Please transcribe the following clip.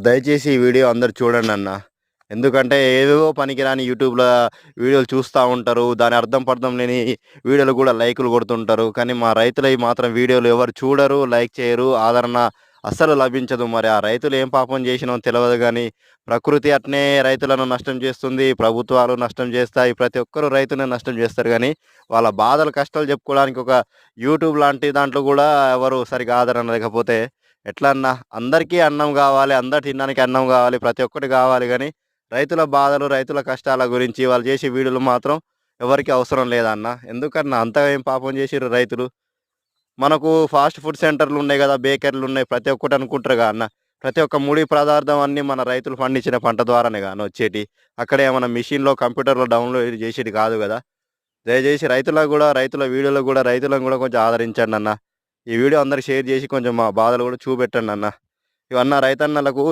దయచేసి ఈ వీడియో అందరూ చూడండన్నా. ఎందుకంటే ఏవేవో పనికిరాని యూట్యూబ్‌లో వీడియోలు చూస్తా ఉంటారు. దాని అర్థం పర్థం లేని వీడియోలు గూడా లైకులు కొడుతుంటారు. కానీ మా రైతులయి మాత్రం వీడియోలు ఎవరు చూడరు, లైక్ చేయరు, ఆదరణ అస్సలు లభించదు. మరి ఆ రైతులు ఏం పాపం చేసినో తెలవదు గానీ, ప్రకృతి అట్నే రైతులను నష్టం చేస్తుంది. ప్రభుత్వాలు నష్టం చేస్తాయి. ప్రతి ఒక్కరు రైతుని నష్టం చేస్తారు గానీ, వాళ్ళ బాధలు, కష్టాలు చెప్పుకోవడానికి ఒక యూట్యూబ్ లాంటి దాంట్లో గూడా ఎవరు సరిగ్గా ఆదరణ లేకపోతే ఎట్లా అన్నా? అందరికీ అన్నం గావాలి. అందరు తినడానికి అన్నం గావాలి. ప్రతి ఒక్కటి గావాలి గానీ, రైతుల బాధలు, రైతుల కష్టాల గురించి వాళ్ళు చేసే వీడియోలు మాత్రం ఎవరికీ అవసరం లేదన్న. ఎందుకన్నా అంతగా ఏం పాపం చేసిర్రు రైతులు? మనకు ఫాస్ట్ ఫుడ్ సెంటర్‌లు ఉన్నాయి గదా! బేకరీలున్నాయి. ప్రతి ఒక్కటి అనుకుంటారుగా అన్న. ప్రతి ఒక్క ముడి పదార్థం అన్నీ మన రైతులు పండించిన పంట ద్వారానేగా అన్న వచ్చేటియి. అక్కడ ఏమన్నా మిషన్‌లో, కంప్యూటర్‌లో డౌన్‌లోడ్ చేసేది కాదు గదా! దయచేసి రైతులకు గూడా, రైతుల వీడియోలకు గూడా రైతులను గూడా కొంచెం ఆదరించండన్న. ఈ వీడియో అందరికి షేర్ చేసి కొంచెం మా బాధలు గూడా చూపెట్టండన్న. ఇవన్న రైతన్నలకు